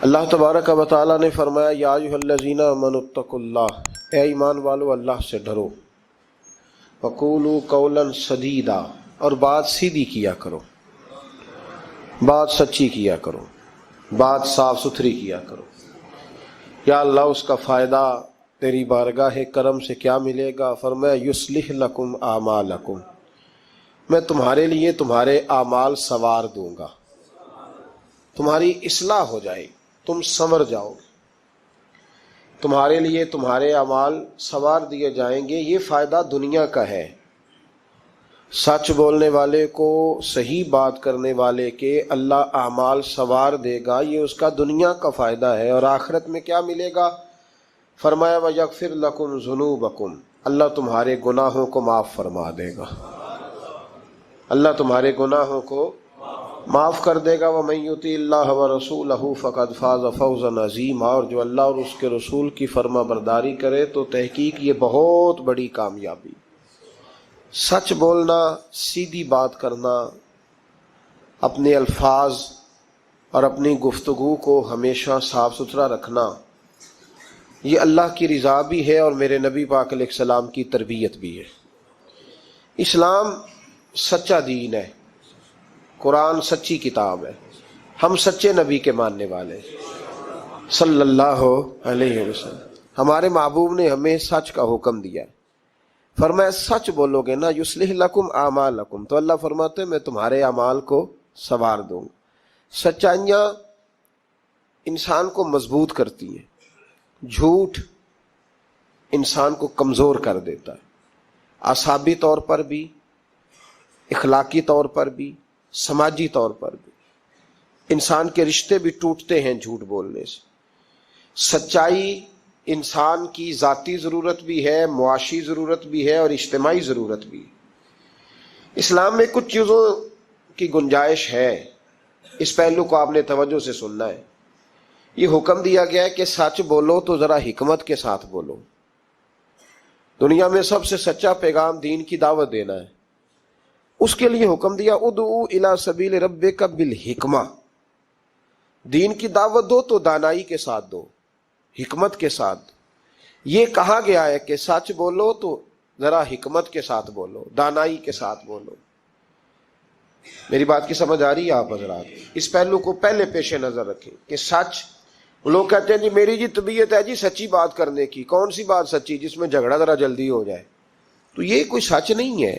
اللہ تبارک و تعالیٰ نے فرمایا یا ایھا الذین آمنوا اتقوا اللہ، اے ایمان والو اللہ سے ڈرو، وقولوا قولا سدیدا، اور بات سیدھی کیا کرو، بات سچی کیا کرو، بات صاف ستھری کیا کرو۔ یا اللہ اس کا فائدہ تیری بارگاہ کرم سے کیا ملے گا؟ فرمایا یصلح لکم اعمالکم، میں تمہارے لیے تمہارے اعمال سنوار دوں گا، تمہاری اصلاح ہو جائے، تم سنور جاؤ، تمہارے لیے تمہارے اعمال سنوار دیے جائیں گے۔ یہ فائدہ دنیا کا ہے، سچ بولنے والے کو، صحیح بات کرنے والے کے اللہ اعمال سنوار دے گا، یہ اس کا دنیا کا فائدہ ہے۔ اور آخرت میں کیا ملے گا؟ فرمایا وَيَغْفِرْ لَكُمْ ذُنُوبَكُمْ، اللہ تمہارے گناہوں کو معاف فرما دے گا، اللہ تمہارے گناہوں کو معاف کر دے گا۔ وَمَن يُطِعِ اللَّهَ وَرَسُولَهُ فَقَدْ فَازَ فَوْزًا عَظِيمًا، اور جو اللہ اور اس کے رسول کی فرما برداری کرے تو تحقیق یہ بہت بڑی کامیابی۔ سچ بولنا، سیدھی بات کرنا، اپنے الفاظ اور اپنی گفتگو کو ہمیشہ صاف ستھرا رکھنا، یہ اللہ کی رضا بھی ہے اور میرے نبی پاک علیہ السلام کی تربیت بھی ہے۔ اسلام سچا دین ہے، قرآن سچی کتاب ہے، ہم سچے نبی کے ماننے والے صلی اللہ علیہ وسلم۔ ہمارے محبوب نے ہمیں سچ کا حکم دیا ہے، فرمایا سچ بولو گے نا یصلح لکم اعمالکم، تو اللہ فرماتے ہیں میں تمہارے اعمال کو سنوار دوں گا۔ سچائیاں انسان کو مضبوط کرتی ہیں، جھوٹ انسان کو کمزور کر دیتا ہے، اعصابی طور پر بھی، اخلاقی طور پر بھی، سماجی طور پر بھی۔ انسان کے رشتے بھی ٹوٹتے ہیں جھوٹ بولنے سے۔ سچائی انسان کی ذاتی ضرورت بھی ہے، معاشی ضرورت بھی ہے اور اجتماعی ضرورت بھی ہے۔ اسلام میں کچھ چیزوں کی گنجائش ہے، اس پہلو کو آپ نے توجہ سے سننا ہے۔ یہ حکم دیا گیا ہے کہ سچ بولو تو ذرا حکمت کے ساتھ بولو۔ دنیا میں سب سے سچا پیغام دین کی دعوت دینا ہے، اس کے لیے حکم دیا ادعو الی سبیل ربک بالحکمہ، دین کی دعوت دو تو دانائی کے ساتھ دو، حکمت کے ساتھ۔ یہ کہا گیا ہے کہ سچ بولو تو ذرا حکمت کے ساتھ بولو، دانائی کے ساتھ بولو۔ میری بات کی سمجھ آ رہی ہے آپ حضرات؟ اس پہلو کو پہلے پیش نظر رکھیں کہ سچ، لوگ کہتے ہیں جی میری جی طبیعت ہے جی سچی بات کرنے کی، کون سی بات سچی جس میں جھگڑا ذرا جلدی ہو جائے، تو یہ کوئی سچ نہیں ہے۔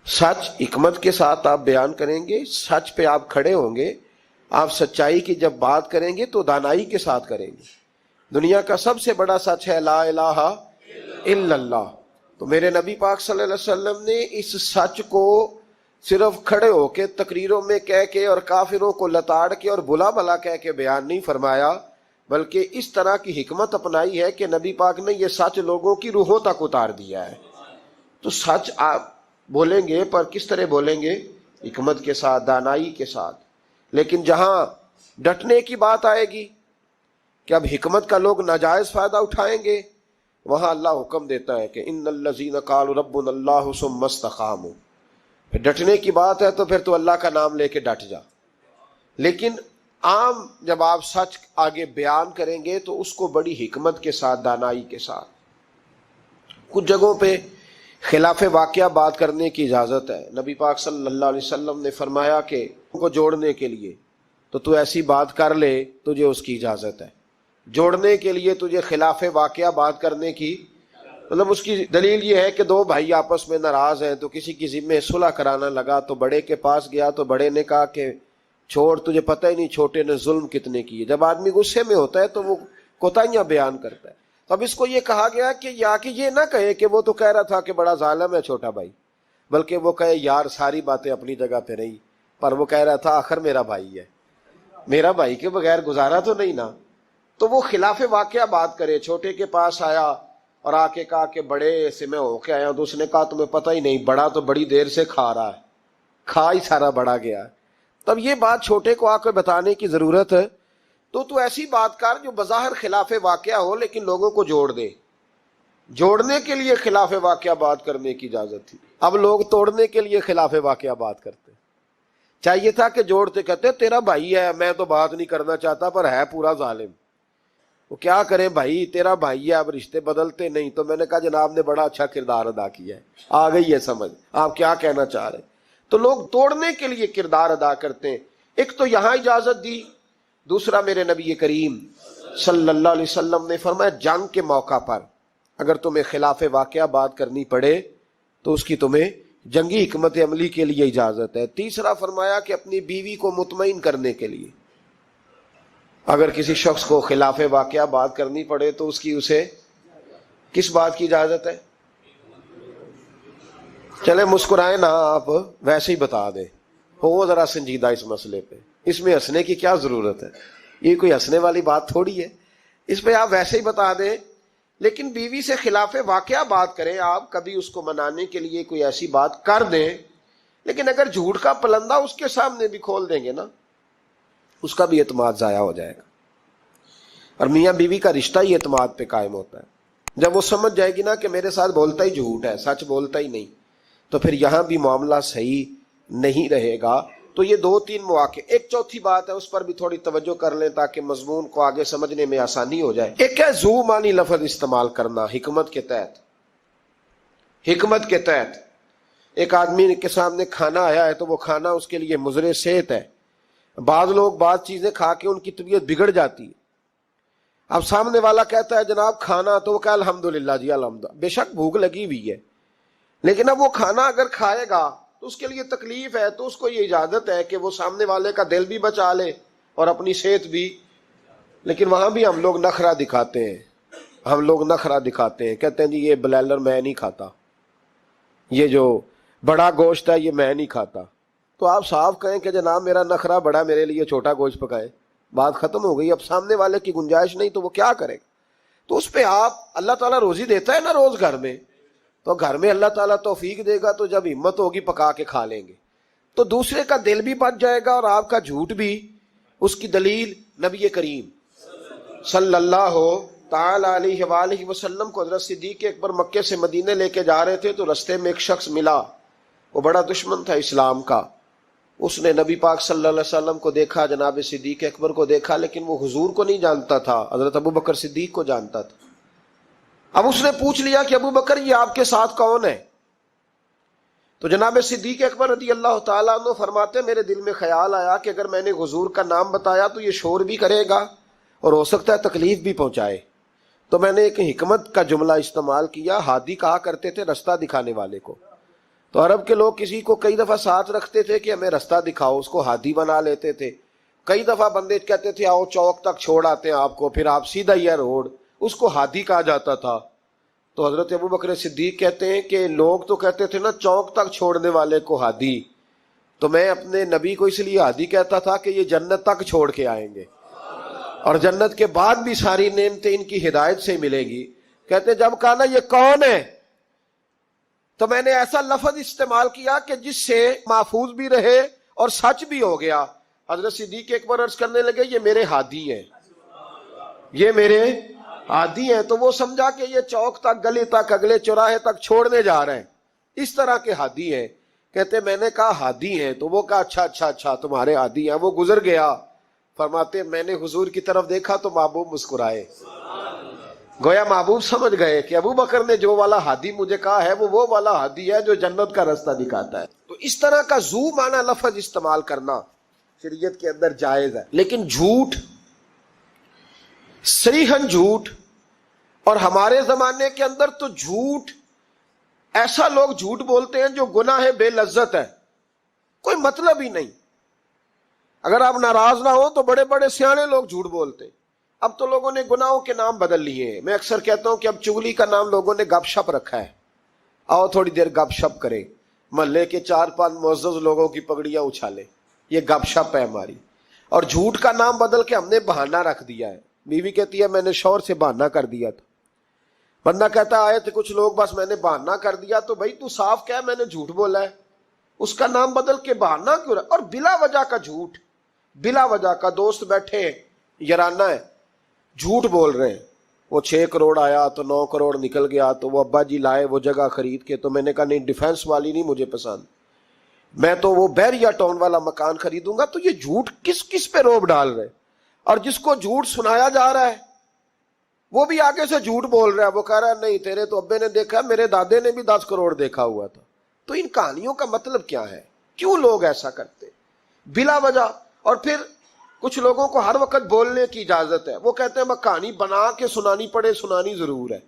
سچ حکمت کے ساتھ آپ بیان کریں گے، سچ پہ آپ کھڑے ہوں گے، آپ سچائی کی جب بات کریں گے تو دانائی کے ساتھ کریں گے۔ دنیا کا سب سے بڑا سچ ہے لا الہ الا اللہ، تو میرے نبی پاک صلی اللہ علیہ وسلم نے اس سچ کو صرف کھڑے ہو کے تقریروں میں کہہ کے اور کافروں کو لتاڑ کے اور بلا بلا کہہ کے بیان نہیں فرمایا، بلکہ اس طرح کی حکمت اپنائی ہے کہ نبی پاک نے یہ سچ لوگوں کی روحوں تک اتار دیا ہے۔ تو سچ آپ بولیں گے پر کس طرح بولیں گے؟ حکمت کے ساتھ، دانائی کے ساتھ۔ لیکن جہاں ڈٹنے کی بات آئے گی کہ اب حکمت کا لوگ ناجائز فائدہ اٹھائیں گے، وہاں اللہ حکم دیتا ہے کہ ان الذین قالوا ربنا اللہ ثم استقاموا، پھر ڈٹنے کی بات ہے تو پھر تو اللہ کا نام لے کے ڈٹ جا۔ لیکن عام جب آپ سچ آگے بیان کریں گے تو اس کو بڑی حکمت کے ساتھ، دانائی کے ساتھ۔ کچھ جگہوں پہ خلاف واقعہ بات کرنے کی اجازت ہے۔ نبی پاک صلی اللہ علیہ وسلم نے فرمایا کہ کو جوڑنے کے لیے تو ایسی بات کر لے، تجھے اس کی اجازت ہے۔ جوڑنے کے لیے تجھے خلاف واقعہ بات کرنے کی، مطلب اس کی دلیل یہ ہے کہ دو بھائی آپس میں ناراض ہیں تو کسی کی ذمہ صلح کرانا لگا تو بڑے کے پاس گیا تو بڑے نے کہا کہ چھوڑ، تجھے پتہ ہی نہیں چھوٹے نے ظلم کتنے کیے۔ جب آدمی غصے میں ہوتا ہے تو وہ کوتاہیاں بیان کرتا ہے۔ اب اس کو یہ کہا گیا کہ یا کہ یہ نہ کہے کہ وہ تو کہہ رہا تھا کہ بڑا ظالم ہے چھوٹا بھائی، بلکہ وہ کہے یار ساری باتیں اپنی جگہ پہ رہی، پر وہ کہہ رہا تھا آخر میرا بھائی ہے، میرا بھائی کے بغیر گزارا تو نہیں نا۔ تو وہ خلاف واقعہ بات کرے، چھوٹے کے پاس آیا اور آ کے کہا کہ بڑے سے میں ہو کے آیا ہوں، تو اس نے کہا تمہیں پتہ ہی نہیں، بڑا تو بڑی دیر سے کھا رہا ہے، کھا ہی سارا بڑا گیا۔ تب یہ بات چھوٹے کو آ کے بتانے کی ضرورت ہے۔ تو ایسی بات کر جو بظاہر خلاف واقعہ ہو لیکن لوگوں کو جوڑ دے۔ جوڑنے کے لیے خلاف واقعہ بات کرنے کی اجازت تھی، اب لوگ توڑنے کے لیے خلاف واقعہ بات کرتے ہیں۔ چاہیے تھا کہ جوڑتے، کہتے تیرا بھائی ہے، میں تو بات نہیں کرنا چاہتا پر ہے پورا ظالم، وہ کیا کرے بھائی، تیرا بھائی ہے، اب رشتے بدلتے نہیں۔ تو میں نے کہا جناب نے بڑا اچھا کردار ادا کیا ہے، آ گئی ہے سمجھ آپ کیا کہنا چاہ رہے ہیں۔ تو لوگ توڑنے کے لیے کردار ادا کرتے ہیں۔ ایک تو یہاں اجازت دی، دوسرا میرے نبی کریم صلی اللہ علیہ وسلم نے فرمایا جنگ کے موقع پر اگر تمہیں خلاف واقعہ بات کرنی پڑے تو اس کی تمہیں جنگی حکمت عملی کے لیے اجازت ہے۔ تیسرا فرمایا کہ اپنی بیوی کو مطمئن کرنے کے لیے اگر کسی شخص کو خلاف واقعہ بات کرنی پڑے تو اس کی اسے کس بات کی اجازت ہے؟ چلے مسکرائیں نا آپ، ویسے ہی بتا دیں، ہو ذرا سنجیدہ اس مسئلے پہ، اس میں ہنسنے کی کیا ضرورت ہے، یہ کوئی ہنسنے والی بات تھوڑی ہے، اس پہ آپ ویسے ہی بتا دیں۔ لیکن بیوی سے خلاف واقعہ بات کریں آپ، کبھی اس کو منانے کے لیے کوئی ایسی بات کر دیں، لیکن اگر جھوٹ کا پلندہ اس کے سامنے بھی کھول دیں گے نا، اس کا بھی اعتماد ضائع ہو جائے گا۔ اور میاں بیوی کا رشتہ ہی اعتماد پہ قائم ہوتا ہے۔ جب وہ سمجھ جائے گی نا کہ میرے ساتھ بولتا ہی جھوٹ ہے، سچ بولتا ہی نہیں، تو پھر یہاں بھی معاملہ صحیح نہیں رہے گا۔ تو یہ دو تین مواقع، ایک چوتھی بات ہے اس پر بھی تھوڑی توجہ کر لیں تاکہ مضمون کو آگے سمجھنے میں آسانی ہو جائے۔ ایک ہے ذو معنی لفظ استعمال کرنا حکمت کے تحت۔ حکمت کے تحت ایک آدمی کے سامنے کھانا آیا ہے تو وہ کھانا اس کے لیے مضر صحت ہے۔ بعض لوگ بعض چیزیں کھا کے ان کی طبیعت بگڑ جاتی ہے۔ اب سامنے والا کہتا ہے جناب کھانا، تو وہ کہا الحمدللہ جی الحمدللہ، بے شک بھوک لگی ہوئی ہے، لیکن اب وہ کھانا اگر کھائے گا تو اس کے لیے تکلیف ہے، تو اس کو یہ اجازت ہے کہ وہ سامنے والے کا دل بھی بچا لے اور اپنی صحت بھی۔ لیکن وہاں بھی ہم لوگ نخرہ دکھاتے ہیں، کہتے ہیں جی یہ بلائلر میں نہیں کھاتا، یہ جو بڑا گوشت ہے یہ میں نہیں کھاتا۔ تو آپ صاف کہیں کہ جناب میرا نخرہ بڑا، میرے لیے چھوٹا گوشت پکائے، بات ختم ہو گئی۔ اب سامنے والے کی گنجائش نہیں تو وہ کیا کرے گا؟ تو اس پہ آپ، اللہ تعالیٰ روزی دیتا ہے نا روز گھر میں، تو گھر میں اللہ تعالیٰ توفیق دے گا تو جب ہمت ہوگی پکا کے کھا لیں گے، تو دوسرے کا دل بھی بچ جائے گا اور آپ کا جھوٹ بھی۔ اس کی دلیل نبی کریم صلی اللہ تعالی علیہ وآلہ وسلم کو حضرت صدیق اکبر مکے سے مدینے لے کے جا رہے تھے تو رستے میں ایک شخص ملا، وہ بڑا دشمن تھا اسلام کا۔ اس نے نبی پاک صلی اللہ علیہ وسلم کو دیکھا، جناب صدیق اکبر کو دیکھا، لیکن وہ حضور کو نہیں جانتا تھا، حضرت ابو بکر صدیق کو جانتا تھا۔ اب اس نے پوچھ لیا کہ ابو بکر یہ آپ کے ساتھ کون ہے؟ تو جناب صدیق اکبر رضی اللہ تعالیٰ عنہ فرماتے میرے دل میں خیال آیا کہ اگر میں نے حضور کا نام بتایا تو یہ شور بھی کرے گا اور ہو سکتا ہے تکلیف بھی پہنچائے، تو میں نے ایک حکمت کا جملہ استعمال کیا۔ ہادی کہا کرتے تھے رستہ دکھانے والے کو، تو عرب کے لوگ کسی کو کئی دفعہ ساتھ رکھتے تھے کہ ہمیں رستہ دکھاؤ، اس کو ہادی بنا لیتے تھے۔ کئی دفعہ بندے کہتے تھے آؤ چوک تک چھوڑ آتے ہیں آپ کو، پھر آپ سیدھا ہی ہے روڈ، اس کو ہادی کہا جاتا تھا۔ تو حضرت ابو بکر صدیق کہتے ہیں کہ لوگ تو کہتے تھے نا چوک تک چھوڑنے والے کو ہادی، تو میں اپنے نبی کو اس لیے ہادی کہتا تھا کہ یہ جنت تک چھوڑ کے آئیں گے اور جنت کے بعد بھی ساری نعمتیں ان کی ہدایت سے ملے گی۔ کہتے جب کہا نا یہ کون ہے، تو میں نے ایسا لفظ استعمال کیا کہ جس سے محفوظ بھی رہے اور سچ بھی ہو گیا۔ حضرت صدیق اکبر عرض کرنے لگے یہ میرے ہادی ہیں، یہ میرے ہادی ہیں۔ تو وہ سمجھا کہ یہ چوک تک، گلی تک، اگلے چوراہے تک چھوڑنے جا رہے ہیں، اس طرح کے ہادی ہیں۔ کہتے میں نے کہا ہادی ہیں، تو وہ کہا اچھا تمہارے ہادی ہیں۔ وہ گزر گیا۔ فرماتے میں نے حضور کی طرف دیکھا تو محبوب مسکرائے، گویا محبوب سمجھ گئے کہ ابو بکر نے جو والا ہادی مجھے کہا ہے وہ والا ہادی ہے جو جنت کا راستہ دکھاتا ہے۔ تو اس طرح کا ذو معنی لفظ استعمال کرنا شریعت کے اندر جائز ہے۔ لیکن جھوٹ، صریحاً جھوٹ، اور ہمارے زمانے کے اندر تو جھوٹ، ایسا لوگ جھوٹ بولتے ہیں جو گناہ بے لذت ہے، کوئی مطلب ہی نہیں۔ اگر آپ ناراض نہ ہو تو بڑے بڑے سیانے لوگ جھوٹ بولتے۔ اب تو لوگوں نے گناہوں کے نام بدل لیے ہیں۔ میں اکثر کہتا ہوں کہ اب چغلی کا نام لوگوں نے گپ شپ رکھا ہے، آؤ تھوڑی دیر گپ شپ کریں، محلے کے 4-5 معزز لوگوں کی پگڑیاں اچھالیں، یہ گپ شپ ہے ہماری۔ اور جھوٹ کا نام بدل کے ہم نے بہانہ رکھ دیا ہے۔ بیوی کہتی ہے میں نے شوہر سے بہانہ کر دیا تھا، بندہ کہتا آئے تھے کچھ لوگ بس میں نے بہانہ کر دیا، تو بھائی تو صاف کہہ میں نے جھوٹ بولا ہے، اس کا نام بدل کے بہانہ کیوں رہا؟ اور بلا وجہ کا جھوٹ، بلا وجہ کا، دوست بیٹھے یارانہ ہے، جھوٹ بول رہے ہیں، وہ 6 کروڑ آیا تو 9 کروڑ نکل گیا، تو وہ ابا جی لائے وہ جگہ خرید کے، تو میں نے کہا نہیں ڈیفینس والی نہیں مجھے پسند، میں تو وہ بیریا ٹاؤن والا مکان خریدوں گا. تو یہ جھوٹ کس کس پہ روب ڈال رہے؟ اور جس کو جھوٹ سنایا جا رہا ہے وہ بھی آگے سے جھوٹ بول رہا ہے. وہ کہہ رہا ہے نہیں تیرے تو ابے نے دیکھا, میرے دادے نے بھی 10 کروڑ دیکھا ہوا تھا. تو ان کہانیوں کا مطلب کیا ہے؟ کیوں لوگ ایسا کرتے بلا وجہ؟ اور پھر کچھ لوگوں کو ہر وقت بولنے کی اجازت ہے. وہ کہتے ہیں میں کہانی بنا کے سنانی پڑے, سنانی ضرور ہے.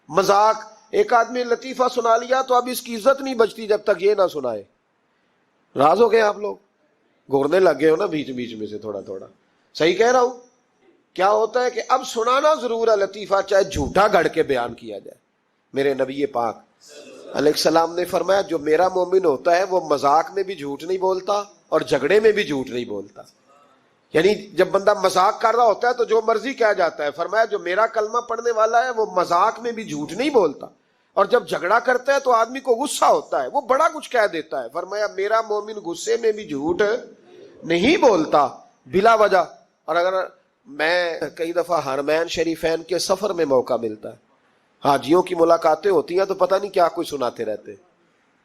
مذاق, ایک آدمی لطیفہ سنا لیا تو اب اس کی عزت نہیں بچتی جب تک یہ نہ سنائے. راز ہو گئے آپ لوگ, گھورنے لگ گئے ہو نا بیچ بیچ میں سے تھوڑا تھوڑا. صحیح کہہ رہا ہوں؟ کیا ہوتا ہے کہ اب سنانا ضرور ہے لطیفہ, چاہے جھوٹا گھڑ کے بیان کیا جائے. میرے نبی پاک علیہ السلام نے فرمایا جو میرا مومن ہوتا ہے وہ مذاق میں بھی جھوٹ نہیں بولتا اور جھگڑے میں بھی جھوٹ نہیں بولتا. یعنی جب بندہ مذاق کر رہا ہوتا ہے تو جو مرضی کہا جاتا ہے. فرمایا جو میرا کلمہ پڑھنے والا ہے وہ مذاق میں بھی جھوٹ نہیں بولتا, اور جب جھگڑا کرتا ہے تو آدمی کو غصہ ہوتا ہے وہ بڑا کچھ کہہ دیتا ہے. فرمایا میرا مومن غصے میں بھی جھوٹ نہیں بولتا بلا وجہ. اور اگر میں کئی دفعہ حرمین شریفین کے سفر میں موقع ملتا ہے, حاجیوں کی ملاقاتیں ہوتی ہیں تو پتہ نہیں کیا کوئی سناتے رہتے,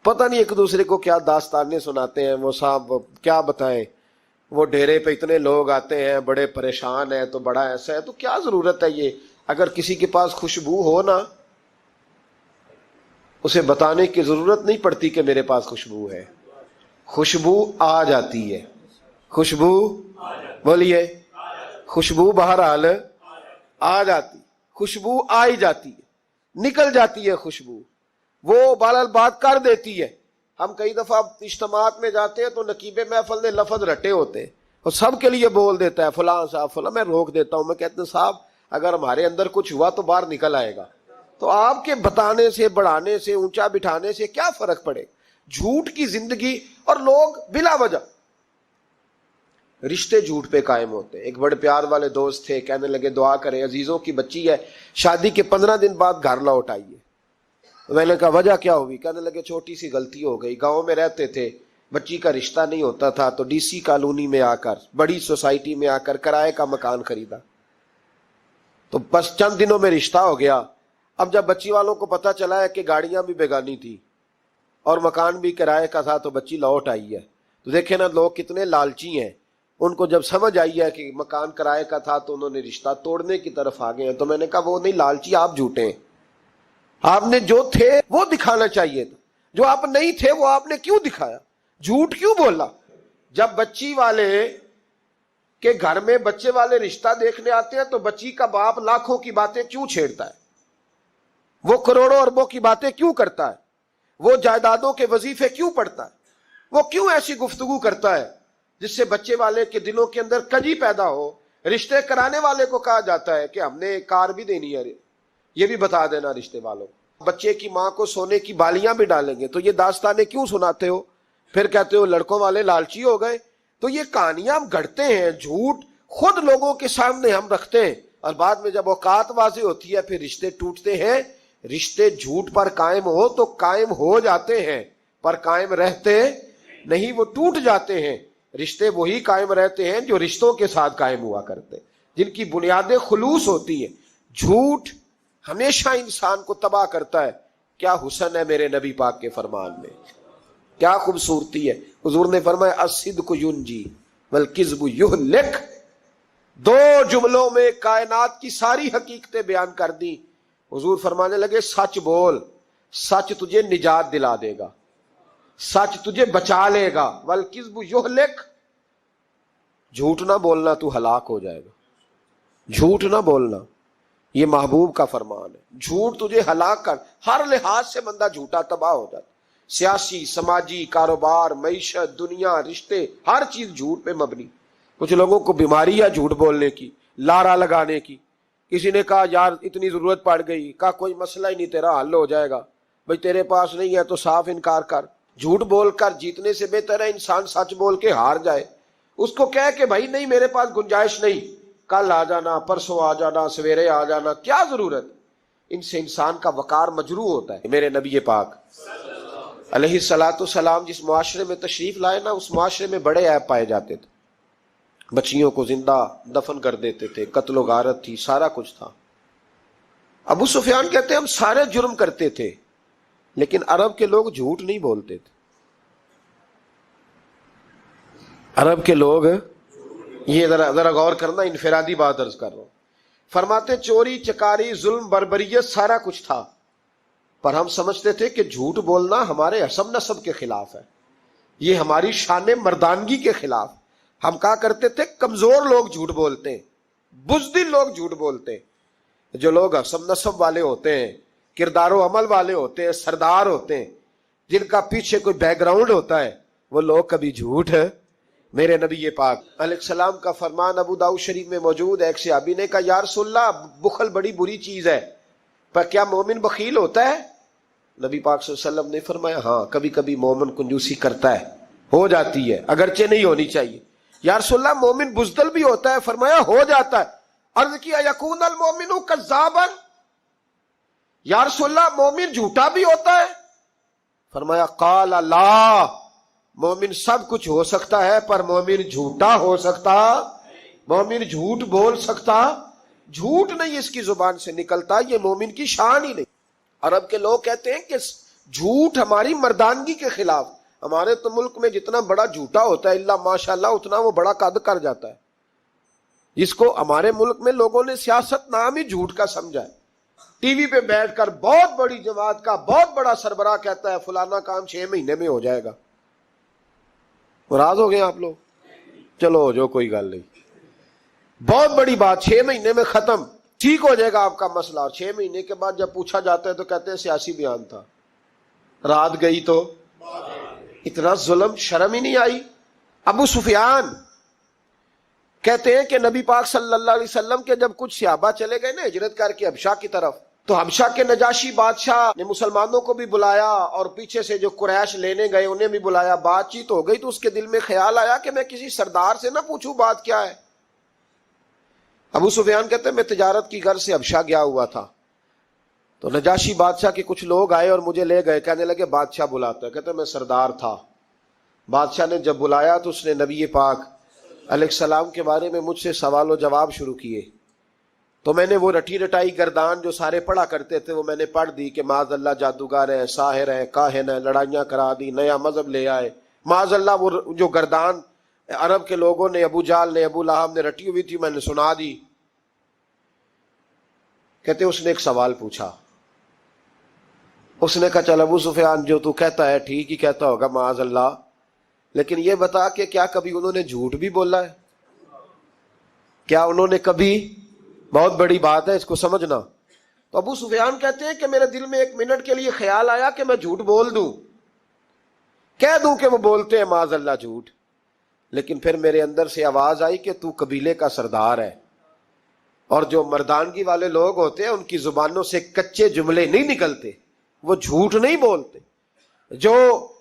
پتہ نہیں ایک دوسرے کو کیا داستانیں سناتے ہیں. وہ صاحب کیا بتائیں, وہ ڈیرے پہ اتنے لوگ آتے ہیں, بڑے پریشان ہیں, تو بڑا ایسا ہے. تو کیا ضرورت ہے یہ؟ اگر کسی کے پاس خوشبو ہو نا, اسے بتانے کی ضرورت نہیں پڑتی کہ میرے پاس خوشبو ہے. خوشبو آ جاتی ہے. خوشبو بولیے, خوشبو بہرحال آ جاتی, خوشبو آئی جاتی ہے, نکل جاتی ہے خوشبو, وہ بہرحال بات کر دیتی ہے. ہم کئی دفعہ اجتماعات میں جاتے ہیں تو نقیب محفل نے لفظ رٹے ہوتے ہیں اور سب کے لیے بول دیتا ہے فلاں صاحب فلاں. میں روک دیتا ہوں, میں کہتا ہوں صاحب اگر ہمارے اندر کچھ ہوا تو باہر نکل آئے گا. تو آپ کے بتانے سے, بڑھانے سے, اونچا بٹھانے سے کیا فرق پڑے؟ جھوٹ کی زندگی. اور لوگ بلا وجہ رشتے جھوٹ پہ قائم ہوتے. ایک بڑے پیار والے دوست تھے, کہنے لگے دعا کریں, عزیزوں کی بچی ہے, شادی کے 15 دن بعد گھر لوٹ آئی ہے. میں نے کہا وجہ کیا ہوئی؟ کہنے لگے چھوٹی سی غلطی ہو گئی. گاؤں میں رہتے تھے, بچی کا رشتہ نہیں ہوتا تھا, تو ڈی سی کالونی میں آ کر, بڑی سوسائٹی میں آ کر کرائے کا مکان خریدا. تو بس چند دنوں میں رشتہ ہو گیا. اب جب بچی والوں کو پتہ چلا ہے کہ گاڑیاں بھی بیگانی تھی اور مکان بھی کرائے کا تھا تو بچی لوٹ آئی ہے. تو دیکھیں نا لوگ کتنے لالچی ہیں. ان کو جب سمجھ آئی ہے کہ مکان کرائے کا تھا تو انہوں نے رشتہ توڑنے کی طرف آ گئے ہیں. تو میں نے کہا وہ نہیں لالچی, آپ جھوٹے ہیں. آپ نے جو تھے وہ دکھانا چاہیے تھا, جو آپ نہیں تھے وہ آپ نے کیوں دکھایا؟ جھوٹ کیوں بولا؟ جب بچی والے کے گھر میں بچے والے رشتہ دیکھنے آتے ہیں تو بچی کا باپ لاکھوں کی باتیں کیوں چھیڑتا ہے؟ وہ کروڑوں اربوں کی باتیں کیوں کرتا ہے؟ وہ جائیدادوں کے وظیفے کیوں پڑھتا ہے؟ وہ کیوں ایسی گفتگو کرتا ہے جس سے بچے والے کے دلوں کے اندر کجی پیدا ہو؟ رشتے کرانے والے کو کہا جاتا ہے کہ ہم نے کار بھی دینی ہے, یہ بھی بتا دینا رشتے والوں. بچے کی ماں کو سونے کی بالیاں بھی ڈالیں گے. تو یہ داستانیں کیوں سناتے ہو؟ پھر کہتے ہو لڑکوں والے لالچی ہو گئے. تو یہ کہانیاں ہم گھڑتے ہیں, جھوٹ خود لوگوں کے سامنے ہم رکھتے ہیں, اور بعد میں جب اوقات واضح ہوتی ہے پھر رشتے ٹوٹتے ہیں. رشتے جھوٹ پر قائم ہو تو قائم ہو جاتے ہیں, پر قائم رہتے نہیں, وہ ٹوٹ جاتے ہیں. رشتے وہی قائم رہتے ہیں جو رشتوں کے ساتھ قائم ہوا کرتے, جن کی بنیادیں خلوص ہوتی ہیں. جھوٹ ہمیشہ انسان کو تباہ کرتا ہے. کیا حسن ہے میرے نبی پاک کے فرمان میں, کیا خوبصورتی ہے. حضور نے فرمایا الصدق ینجی والکذب یہلک. 2 جملوں میں کائنات کی ساری حقیقتیں بیان کر دی. حضور فرمانے لگے سچ بول, سچ تجھے نجات دلا دے گا, سچ تجھے بچا لے گا. والکذب یہلک, جھوٹ نہ بولنا تو ہلاک ہو جائے گا. جھوٹ نہ بولنا, یہ محبوب کا فرمان ہے. جھوٹ تجھے ہلاک کر, ہر لحاظ سے بندہ جھوٹا تباہ ہو جاتا. سیاسی, سماجی, کاروبار, معیشت, دنیا, رشتے, ہر چیز جھوٹ پہ مبنی. کچھ لوگوں کو بیماری ہے جھوٹ بولنے کی, لارا لگانے کی. کسی نے کہا یار اتنی ضرورت پڑ گئی, کہا کوئی مسئلہ ہی نہیں, تیرا حل ہو جائے گا. بھئی تیرے پاس نہیں ہے تو صاف انکار کر. جھوٹ بول کر جیتنے سے بہتر ہے انسان سچ بول کے ہار جائے. اس کو کہے کہ بھائی نہیں میرے پاس گنجائش نہیں, کل آ جانا, پرسوں آ جانا, سویرے آ جانا, کیا ضرورت. ان سے انسان کا وقار مجروح ہوتا ہے. میرے نبی پاک علیہ الصلوۃ والسلام جس معاشرے میں تشریف لائے نا, اس معاشرے میں بڑے عیب پائے جاتے تھے. بچیوں کو زندہ دفن کر دیتے تھے, قتل و غارت تھی, سارا کچھ تھا. ابو سفیان کہتے ہیں ہم سارے جرم کرتے تھے لیکن عرب کے لوگ جھوٹ نہیں بولتے تھے. عرب کے لوگ، یہ ذرا غور کرنا، انفرادی بات عرض کر رہا ہوں، فرماتے چوری چکاری ظلم بربریت سارا کچھ تھا، پر ہم سمجھتے تھے کہ جھوٹ بولنا ہمارے حسب نسب کے خلاف ہے، یہ ہماری شان مردانگی کے خلاف۔ ہم کہا کرتے تھے کمزور لوگ جھوٹ بولتے ہیں، بزدل لوگ جھوٹ بولتے ہیں۔ جو لوگ حسب نسب والے ہوتے ہیں، کردار و عمل والے ہوتے ہیں، سردار ہوتے ہیں، جن کا پیچھے کوئی بیک گراؤنڈ ہوتا ہے، وہ لوگ کبھی جھوٹ ہے۔ میرے نبی پاک علیہ السلام کا فرمان ابو داؤد شریف میں موجود ہے، ایک صحابی نے کہا یا رسول اللہ بخل بڑی بری چیز ہے، پر کیا مومن بخیل ہوتا ہے؟ نبی پاک صلی اللہ علیہ وسلم نے فرمایا ہاں، کبھی کبھی مومن کنجوسی کرتا ہے، ہو جاتی ہے، اگرچہ نہیں ہونی چاہیے۔ یا رسول اللہ مومن بزدل بھی ہوتا ہے؟ فرمایا ہو جاتا ہے۔ عرض کیا یکون المومن کذابا، یا رسول اللہ مومن جھوٹا بھی ہوتا ہے؟ فرمایا قال لا، مومن سب کچھ ہو سکتا ہے پر مومن جھوٹا ہو سکتا، مومن جھوٹ بول سکتا، جھوٹ نہیں اس کی زبان سے نکلتا، یہ مومن کی شان ہی نہیں۔ عرب کے لوگ کہتے ہیں کہ جھوٹ ہماری مردانگی کے خلاف۔ ہمارے تو ملک میں جتنا بڑا جھوٹا ہوتا ہے اللہ ماشاءاللہ اتنا وہ بڑا قد کر جاتا ہے، جس کو ہمارے ملک میں لوگوں نے سیاست نام ہی جھوٹ کا سمجھا ہے۔ ٹی وی پہ بیٹھ کر بہت بڑی جماعت کا بہت بڑا سربراہ کہتا ہے فلانا کام 6 مہینے میں ہو جائے گا۔ ناراض ہو گئے آپ لوگ؟ چلو جو کوئی گل نہیں، بہت بڑی بات، 6 مہینے میں ختم، ٹھیک ہو جائے گا آپ کا مسئلہ، اور 6 مہینے کے بعد جب پوچھا جاتا ہے تو کہتے ہیں سیاسی بیان تھا، رات گئی تو اتنا ظلم، شرم ہی نہیں آئی۔ ابو سفیان کہتے ہیں کہ نبی پاک صلی اللہ علیہ وسلم کے جب کچھ صحابہ چلے گئے نا ہجرت کر کے حبشہ کی طرف، تو حبشہ کے نجاشی بادشاہ نے مسلمانوں کو بھی بلایا اور پیچھے سے جو قریش لینے گئے انہیں بھی بلایا، بات چیت ہو گئی تو اس کے دل میں خیال آیا کہ میں کسی سردار سے نہ پوچھوں بات کیا ہے۔ ابو سفیان کہتے ہیں میں تجارت کی غرض سے حبشہ گیا ہوا تھا، تو نجاشی بادشاہ کے کچھ لوگ آئے اور مجھے لے گئے، کہنے لگے بادشاہ بلاتا ہے، کہتے ہیں میں سردار تھا۔ بادشاہ نے جب بلایا تو اس نے نبی پاک علیہ السلام کے بارے میں مجھ سے سوال و جواب شروع کیے، تو میں نے وہ رٹی رٹائی گردان جو سارے پڑھا کرتے تھے وہ میں نے پڑھ دی کہ معاذ اللہ جادوگر ہے، ساحر ہے، کاہن ہے، لڑائیاں کرا دی، نیا مذہب لے آئے، معاذ اللہ وہ جو گردان عرب کے لوگوں نے، ابو جال نے، ابو لہب نے رٹی ہوئی تھی میں نے سنا دی۔ کہتے اس نے ایک سوال پوچھا، اس نے کہا چل ابو سفیان جو تو کہتا ہے ٹھیک ہی کہتا ہوگا معاذ اللہ، لیکن یہ بتا کہ کیا کبھی انہوں نے جھوٹ بھی بولا ہے؟ کیا انہوں نے کبھی، بہت بڑی بات ہے اس کو سمجھنا۔ تو ابو سفیان کہتے ہیں کہ میرے دل میں 1 منٹ کے لیے خیال آیا کہ میں جھوٹ بول دوں، کہہ دوں کہ وہ بولتے ہیں معاذ اللہ جھوٹ، لیکن پھر میرے اندر سے آواز آئی کہ تو قبیلے کا سردار ہے، اور جو مردانگی والے لوگ ہوتے ہیں ان کی زبانوں سے کچے جملے نہیں نکلتے، وہ جھوٹ نہیں بولتے۔ جو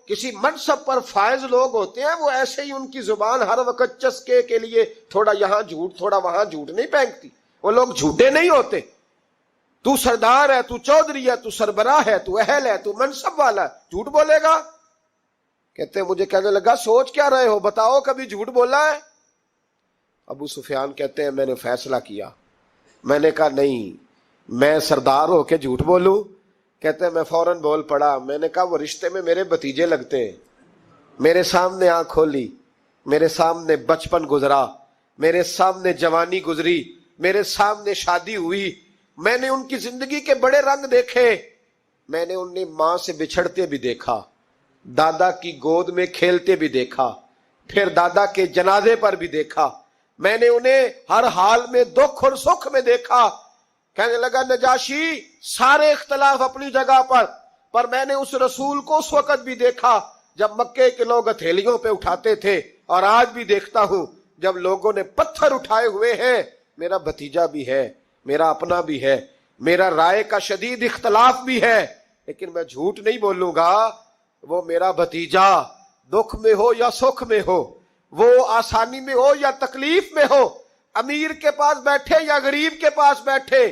کسی منصب پر فائز لوگ ہوتے ہیں وہ ایسے ہی ان کی زبان ہر وقت چسکے کے لیے تھوڑا یہاں جھوٹ تھوڑا وہاں جھوٹ نہیں پھینکتی، وہ لوگ جھوٹے نہیں ہوتے۔ تو سردار ہے، تو چودھری ہے، تو سربراہ ہے، تو اہل ہے، تو منصب والا ہے، جھوٹ بولے گا؟ کہتے ہیں مجھے کہنے لگا سوچ کیا رہے ہو، بتاؤ کبھی جھوٹ بولا ہے؟ ابو سفیان کہتے ہیں میں نے فیصلہ کیا، میں نے کہا نہیں میں سردار ہو کے جھوٹ بولوں؟ کہتے ہیں میں فوراً بول پڑا، میں نے کہا وہ رشتے میں میرے بھتیجے لگتے ہیں، میرے سامنے آنکھ کھولی، میرے سامنے بچپن گزرا، میرے سامنے جوانی گزری، میرے سامنے شادی ہوئی، میں نے ان کی زندگی کے بڑے رنگ دیکھے، میں نے انہیں ماں سے بچھڑتے بھی دیکھا، دادا کی گود میں کھیلتے بھی دیکھا، پھر دادا کے جنازے پر بھی دیکھا، میں نے انہیں ہر حال میں دکھ اور سکھ میں دیکھا۔ کہنے لگا نجاشی سارے اختلاف اپنی جگہ پر میں نے اس رسول کو اس وقت بھی دیکھا جب مکے کے لوگ ہتھیلیوں پہ اٹھاتے تھے، اور آج بھی دیکھتا ہوں جب لوگوں نے پتھر اٹھائے ہوئے ہیں۔ میرا بھتیجا بھی ہے، میرا اپنا بھی ہے، میرا رائے کا شدید اختلاف بھی ہے، لیکن میں جھوٹ نہیں بولوں گا۔ وہ میرا بھتیجا دکھ میں ہو یا سکھ میں ہو، وہ آسانی میں ہو یا تکلیف میں ہو، امیر کے پاس بیٹھے یا غریب کے پاس بیٹھے،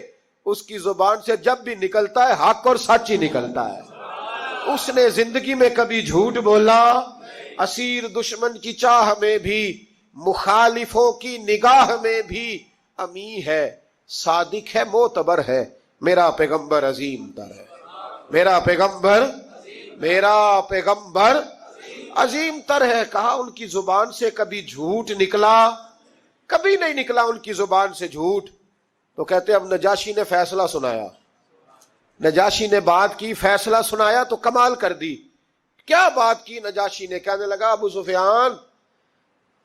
اس کی زبان سے جب بھی نکلتا ہے حق اور سچ ہی نکلتا ہے۔ اس نے زندگی میں کبھی جھوٹ بولا؟ اسیر دشمن کی چاہ میں بھی، مخالفوں کی نگاہ میں بھی امی ہے، صادق ہے، معتبر ہے، میرا پیغمبر عظیم تر ہے، میرا پیغمبر عظیم تر ہے. کہا ان کی زبان سے کبھی جھوٹ نکلا؟ کبھی نہیں نکلا ان کی زبان سے جھوٹ. تو کہتے اب نجاشی نے فیصلہ سنایا. نجاشی نے بات کی, فیصلہ سنایا تو کمال کر دی. کیا بات کی نجاشی نے؟ کہنے لگا ابو سفیان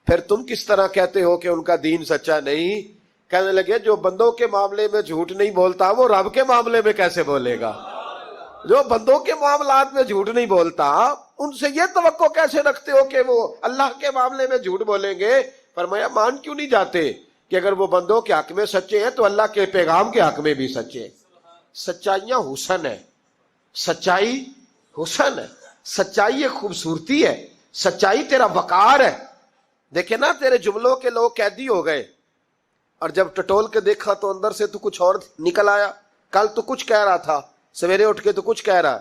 پھر تم کس طرح کہتے ہو کہ ان کا دین سچا نہیں؟ کہنے لگے جو بندوں کے معاملے میں جھوٹ نہیں بولتا وہ رب کے معاملے میں کیسے بولے گا؟ جو بندوں کے معاملات میں جھوٹ نہیں بولتا ان سے یہ توقع کیسے رکھتے ہو کہ وہ اللہ کے معاملے میں جھوٹ بولیں گے؟ فرمایا مان کیوں نہیں جاتے کہ اگر وہ بندوں کے حق میں سچے ہیں تو اللہ کے پیغام کے حق میں بھی سچے ہیں. سچائیاں حسن ہے, سچائی حسن ہے, سچائی ایک خوبصورتی ہے, سچائی تیرا وقار ہے. دیکھے نا تیرے جملوں کے لوگ قیدی ہو گئے اور جب ٹٹول کے دیکھا تو اندر سے تو کچھ اور نکل آیا. کل تو کچھ کہہ رہا تھا, سویرے اٹھ کے تو کچھ کہہ رہا,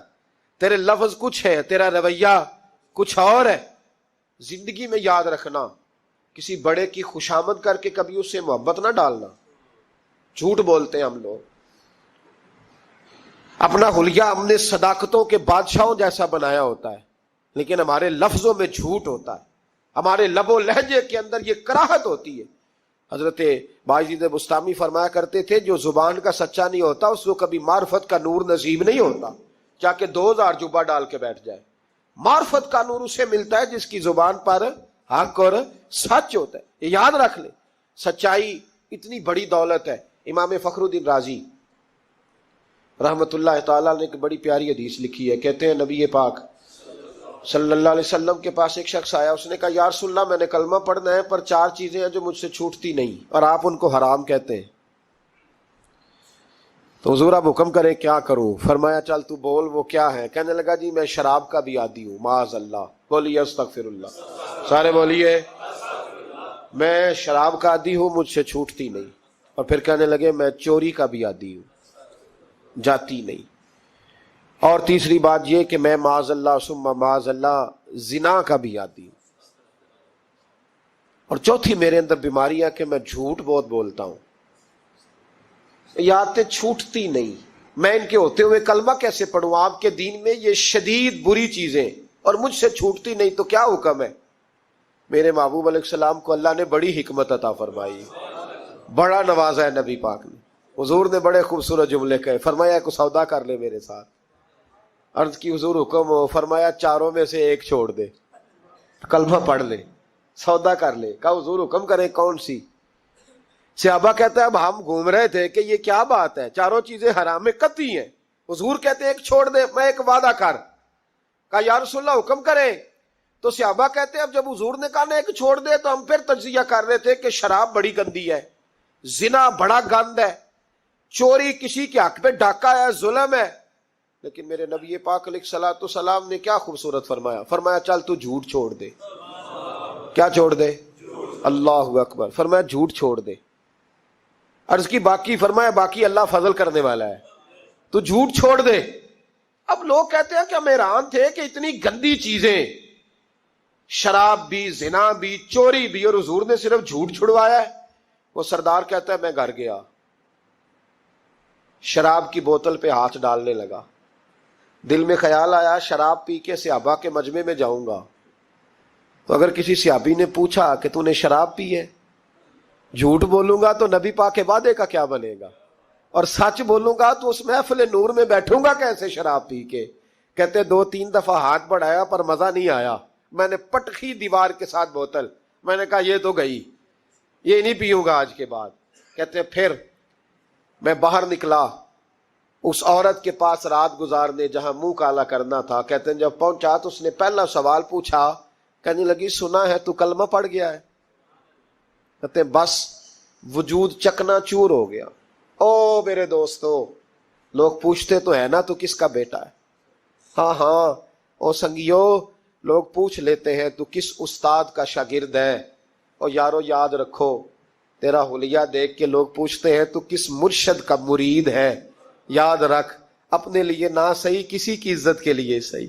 تیرے لفظ کچھ ہے, تیرا رویہ کچھ اور ہے. زندگی میں یاد رکھنا کسی بڑے کی خوشامد کر کے کبھی اس سے محبت نہ ڈالنا. جھوٹ بولتے ہیں ہم لوگ, اپنا حلیہ ہم نے صداقتوں کے بادشاہوں جیسا بنایا ہوتا ہے لیکن ہمارے لفظوں میں جھوٹ ہوتا ہے, ہمارے لب و لہجے کے اندر یہ کراہت ہوتی ہے. حضرت باجید بستامی فرمایا کرتے تھے جو زبان کا سچا نہیں ہوتا اس کو کبھی معرفت کا نور نصیب نہیں ہوتا, چاہے کہ 2000 جبہ ڈال کے بیٹھ جائے. معرفت کا نور اسے ملتا ہے جس کی زبان پر حق اور سچ ہوتا ہے. یہ یاد رکھ لے, سچائی اتنی بڑی دولت ہے. امام فخر الدین رازی رحمت اللہ تعالیٰ نے ایک بڑی پیاری حدیث لکھی ہے. کہتے ہیں نبی پاک صلی اللہ علیہ وسلم کے پاس ایک شخص آیا, اس نے کہا یا رسول اللہ میں نے کلمہ پڑھنا ہے پر 4 چیزیں ہیں جو مجھ سے چھوٹتی نہیں اور آپ ان کو حرام کہتے ہیں, تو حضور آپ حکم کریں کیا کروں؟ فرمایا چل تو بول وہ کیا ہے. کہنے لگا جی میں شراب کا بھی عادی ہوں. معاذ اللہ. بولیے استغفر اللہ, سارے بولیے میں شراب کا عادی ہوں مجھ سے چھوٹتی نہیں. اور پھر کہنے لگے میں چوری کا بھی عادی ہوں, جاتی نہیں. اور تیسری بات یہ کہ میں معاذ اللہ ثم معاذ اللہ زنا کا بھی عادی ہوں. اور چوتھی میرے اندر بیماری ہے کہ میں جھوٹ بہت بولتا ہوں. یہ عادتیں چھوٹتی نہیں. میں ان کے ہوتے ہوئے کلمہ کیسے پڑھوں؟ آپ کے دین میں یہ شدید بری چیزیں اور مجھ سے چھوٹتی نہیں تو کیا حکم ہے؟ میرے محبوب علیہ السلام کو اللہ نے بڑی حکمت عطا فرمائی, بڑا نوازا ہے نبی پاک نے. حضور نے بڑے خوبصورت جملے کہے. فرمایا کو سودا کر لے میرے ساتھ. عرض کی حضور حکم ہو. فرمایا 4 میں سے ایک چھوڑ دے, کلمہ پڑھ لے, سودا کر لے. کہا حضور حکم کریں کون سی؟ صحابہ کہتا ہے اب ہم گھوم رہے تھے کہ یہ کیا بات ہے, 4 چیزیں حرام میں قطعی ہیں. حضور کہتے ہیں ایک چھوڑ دے. میں ایک وعدہ کر. کہا یا رسول اللہ حکم کریں. تو صحابہ کہتے ہیں اب جب حضور نے کہا نا ایک چھوڑ دے تو ہم پھر تجزیہ کر رہے تھے کہ شراب بڑی گندی ہے, زنا بڑا گند ہے, چوری کسی کے حق پہ ڈاکہ ہے, ظلم ہے. لیکن میرے نبی پاک علیہ الصلوۃ والسلام نے کیا خوبصورت فرمایا. فرمایا چل تو جھوٹ چھوڑ دے. کیا چھوڑ دے؟ اللہ اکبر. فرمایا جھوٹ چھوڑ دے. عرض کی باقی؟ فرمایا باقی اللہ فضل کرنے والا ہے, تو جھوٹ چھوڑ دے. اب لوگ کہتے ہیں کہ ہم حیران تھے کہ اتنی گندی چیزیں, شراب بھی, زنا بھی, چوری بھی, اور حضور نے صرف جھوٹ چھڑوایا ہے. وہ سردار کہتا ہے میں گھر گیا, شراب کی بوتل پہ ہاتھ ڈالنے لگا. دل میں خیال آیا شراب پی کے صحابہ کے مجمع میں جاؤں گا تو اگر کسی صحابی نے پوچھا کہ تو نے شراب پی ہے, جھوٹ بولوں گا تو نبی پاک کے وعدے کا کیا بنے گا, اور سچ بولوں گا تو اس محفل نور میں بیٹھوں گا کیسے شراب پی کے. کہتے 2-3 دفعہ ہاتھ بڑھایا پر مزہ نہیں آیا. میں نے پٹخی دیوار کے ساتھ بوتل, میں نے کہا یہ تو گئی, یہ نہیں پیوں گا آج کے بعد. کہتے پھر میں باہر نکلا اس عورت کے پاس رات گزارنے جہاں منہ کالا کرنا تھا. کہتے ہیں جب پہنچا تو اس نے پہلا سوال پوچھا, کہنے لگی سنا ہے تو کلمہ پڑھ گیا ہے. کہتے ہیں بس وجود چکنا چور ہو گیا. او میرے دوستو, لوگ پوچھتے تو ہے نا تو کس کا بیٹا ہے؟ ہاں ہاں او سنگیو, لوگ پوچھ لیتے ہیں تو کس استاد کا شاگرد ہے. اور یارو یاد رکھو تیرا حلیہ دیکھ کے لوگ پوچھتے ہیں تو کس مرشد کا مرید ہے. یاد رکھ اپنے لیے نہ صحیح کسی کی عزت کے لیے صحیح,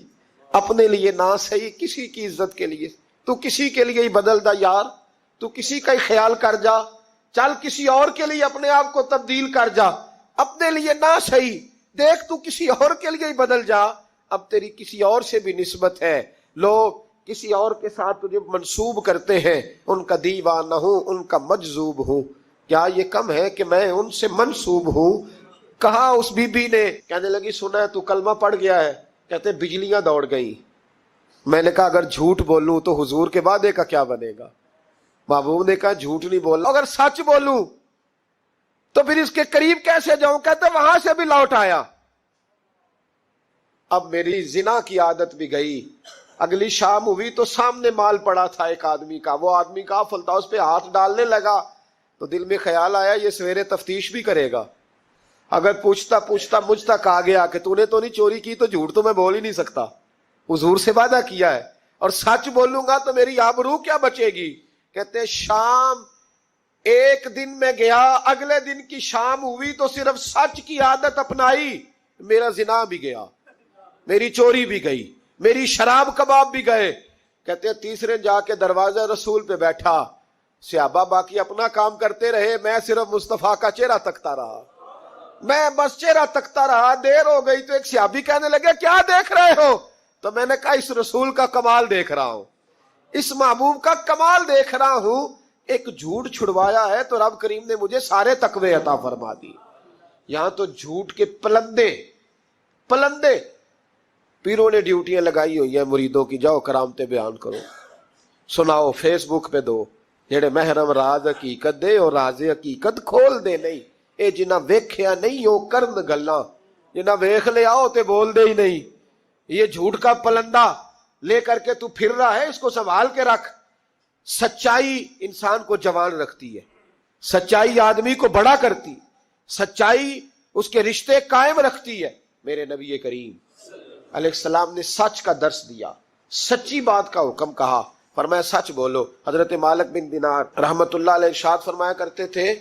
اپنے لیے نہ صحیح کسی کی عزت کے لیے. تو کسی کے لیے ہی بدل دا یار, تو کسی کا ہی خیال کر جا, چل کسی اور کے لیے اپنے آپ کو تبدیل کر جا. اپنے لیے نہ صحیح دیکھ تو کسی اور کے لیے ہی بدل جا. اب تیری کسی اور سے بھی نسبت ہے, لوگ کسی اور کے ساتھ تجھے منسوب کرتے ہیں، ان کا دیوانہ ہوں، ان کا مجذوب ہوں، کیا یہ کم ہے کہ میں ان سے منسوب ہوں؟ کہا اس بی بی نے، کہنے لگی سنا ہے تو کلمہ پڑھ گیا ہے؟ کہتے بجلیاں دوڑ گئی۔ میں نے کہا اگر جھوٹ بولوں تو حضور کے وعدے کا کیا بنے گا؟ محبوب نے کہا جھوٹ نہیں بولنا، اگر سچ بولوں تو پھر اس کے قریب کیسے جاؤں؟ کہتے وہاں سے بھی لوٹ آیا۔ اب میری زنا کی عادت بھی گئی۔ اگلی شام ہوئی تو سامنے مال پڑا تھا ایک آدمی کا، وہ آدمی غافل تھا، اس پہ ہاتھ ڈالنے لگا تو دل میں خیال آیا یہ سویرے تفتیش بھی کرے گا، اگر پوچھتا مجھ تک آ گیا کہ تو نے تو نہیں چوری کی تو جھوٹ تو میں بول ہی نہیں سکتا، حضور سے وعدہ کیا ہے، اور سچ بولوں گا تو میری آبرو کیا بچے گی؟ کہتے شام ایک دن میں گیا، اگلے دن کی شام ہوئی تو صرف سچ کی عادت اپنائی، میرا زنا بھی گیا، میری چوری بھی گئی، میری شراب کباب بھی گئے۔ کہتے تیسرے جا کے دروازہ رسول پہ بیٹھا، صحابہ باقی اپنا کام کرتے رہے، میں صرف مصطفیٰ کا چہرہ تکتا رہا، میں بس چہرہ تکتا رہا۔ دیر ہو گئی تو ایک صحابی کہنے لگے کیا دیکھ رہے ہو؟ تو میں نے کہا اس رسول کا کمال دیکھ رہا ہوں، اس محبوب کا کمال دیکھ رہا ہوں، ایک جھوٹ چھڑوایا ہے تو رب کریم نے مجھے سارے تقوی عطا فرما دی۔ یہاں تو جھوٹ کے پلندے پیروں نے ڈیوٹیاں لگائی ہوئی ہیں مریدوں کی، جاؤ کرامتے بیان کرو، سناؤ، فیس بک پہ دو، جڑے محرم راز حقیقت دے اور راز حقیقت کھول دے نہیں، اے جنہ ویکھیا نہیں او کرن گلاں، جنہ ویکھ لیا ہو تے بول دے ہی نہیں۔ یہ جھوٹ کا پلندہ لے کر کے تو پھر رہا ہے، اس کو سنبھال کے رکھ۔ سچائی انسان کو جوان رکھتی ہے، سچائی آدمی کو بڑا کرتی، سچائی اس کے رشتے قائم رکھتی ہے۔ میرے نبی کریم علیہ السلام نے سچ کا درس دیا، سچی بات کا حکم کہا، فرمایا سچ بولو۔ حضرت مالک بن دینار رحمت اللہ علیہ ارشاد فرمایا کرتے تھے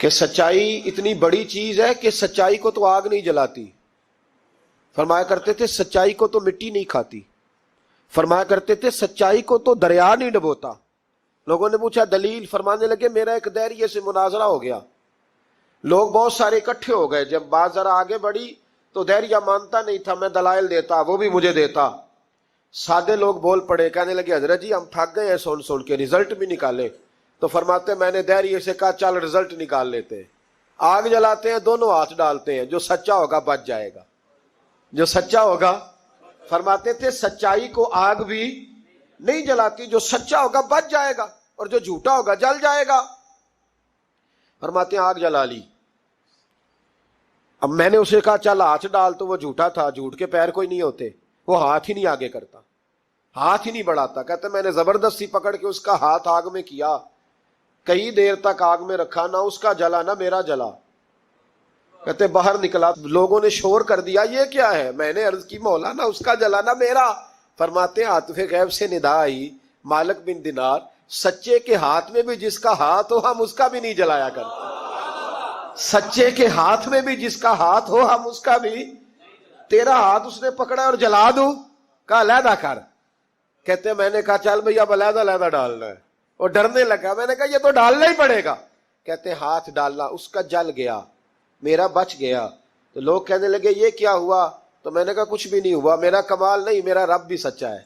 کہ سچائی اتنی بڑی چیز ہے کہ سچائی کو تو آگ نہیں جلاتی، فرمایا کرتے تھے سچائی کو تو مٹی نہیں کھاتی، فرمایا کرتے تھے سچائی کو تو دریا نہیں ڈبوتا۔ لوگوں نے پوچھا دلیل، فرمانے لگے میرا ایک دہریے سے مناظرہ ہو گیا، لوگ بہت سارے اکٹھے ہو گئے، جب بات ذرا آگے بڑھی تو دہریا مانتا نہیں تھا، میں دلائل دیتا وہ بھی مجھے دیتا، سادے لوگ بول پڑے، کہنے لگے حضرت جی ہم تھک گئے ہیں سن کے، رزلٹ بھی نکالے۔ تو فرماتے میں نے دہریے سے کہا چل رزلٹ نکال لیتے، آگ جلاتے ہیں، دونوں ہاتھ ڈالتے ہیں، جو سچا ہوگا بچ جائے گا، جو سچا ہوگا۔ فرماتے تھے سچائی کو آگ بھی نہیں جلاتی، جو سچا ہوگا بچ جائے گا اور جو جھوٹا ہوگا جل جائے گا۔ فرماتے ہیں آگ جلا لی، اب میں نے اسے کہا چل ہاتھ ڈال، تو وہ جھوٹا تھا، جھوٹ کے پیر کوئی نہیں ہوتے، وہ ہاتھ ہی نہیں آگے کرتا، ہاتھ ہی نہیں بڑھاتا۔ کہتے میں نے زبردستی پکڑ کے اس کا ہاتھ آگ میں کیا، کئی دیر تک آگ میں رکھا، نہ اس کا جلا نہ میرا جلا۔ کہتے باہر نکلا، لوگوں نے شور کر دیا یہ کیا ہے؟ میں نے عرض کی مولا نہ اس کا جلا نہ میرا۔ فرماتے ہیں عاطف غیب سے ندا آئی، مالک بن دینار سچے کے ہاتھ میں بھی جس کا ہاتھ ہو ہم اس کا بھی نہیں جلایا کرتے، سچے کے ہاتھ میں بھی جس کا ہاتھ ہو ہم اس کا بھی۔ تیرا ہاتھ اس نے پکڑا اور جلا دوں، کہا علیحدہ کر۔ کہتے میں نے کہا چل بھئی اب علیحدہ علیحدہ ڈالنا ہے، اور ڈرنے لگا، میں نے کہا یہ تو ڈالنا ہی پڑے گا۔ کہتے ہاتھ ڈالنا، اس کا جل گیا، میرا بچ گیا۔ تو لوگ کہنے لگے یہ کیا ہوا؟ تو میں نے کہا کچھ بھی نہیں ہوا، میرا کمال نہیں، میرا رب بھی سچا ہے،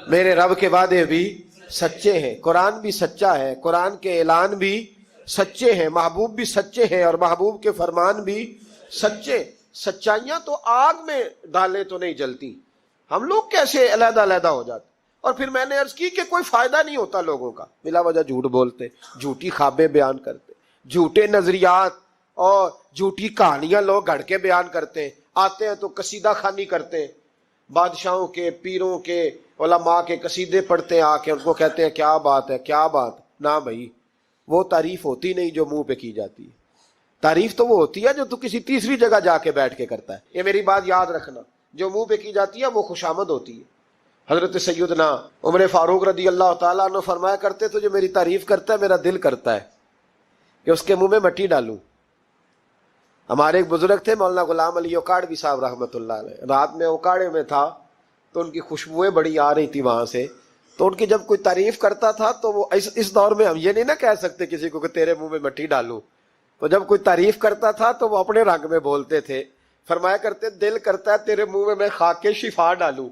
میرے رب کے وعدے بھی سچے ہیں، قرآن بھی سچا ہے، قرآن کے اعلان بھی سچے ہیں، محبوب بھی سچے ہیں، اور محبوب کے فرمان بھی سچے۔ سچائیاں تو آگ میں ڈالے تو نہیں جلتی، ہم لوگ کیسے علیحدہ علیحدہ ہو جاتے۔ اور پھر میں نے عرض کی کہ کوئی فائدہ نہیں ہوتا لوگوں کا، بلا وجہ جھوٹ بولتے، جھوٹی خوابیں بیان کرتے، جھوٹے نظریات اور جھوٹی کہانیاں لوگ گھڑ کے بیان کرتے ہیں، آتے ہیں تو قصیدہ خوانی کرتے ہیں، بادشاہوں کے، پیروں کے، علماء کے قصیدے پڑھتے ہیں، آ کے ان کو کہتے ہیں کیا بات ہے، کیا بات نہ بھائی، وہ تعریف ہوتی نہیں جو منہ پہ کی جاتی ہے، تعریف تو وہ ہوتی ہے جو تو کسی تیسری جگہ جا کے بیٹھ کے کرتا ہے۔ یہ میری بات یاد رکھنا، جو منہ پہ کی جاتی ہے وہ خوشامد ہوتی ہے۔ حضرت سیدنا عمر فاروق رضی اللہ تعالیٰ عنہ فرمایا کرتے تو جو میری تعریف کرتا ہے میرا دل کرتا ہے کہ اس کے منہ میں مٹی ڈالوں۔ ہمارے ایک بزرگ تھے مولانا غلام علی اوکاڑوی صاحب رحمۃ اللہ علیہ، رات میں اوکاڑے میں تھا تو ان کی خوشبوئیں بڑی آ رہی تھی وہاں سے، تو ان کی جب کوئی تعریف کرتا تھا تو وہ اس دور میں ہم یہ نہیں نہ کہہ سکتے کسی کو کہ تیرے منہ میں مٹی ڈالوں، تو جب کوئی تعریف کرتا تھا تو وہ اپنے رنگ میں بولتے تھے، فرمایا کرتے دل کرتا ہے تیرے منہ میں خاک شفا ڈالوں،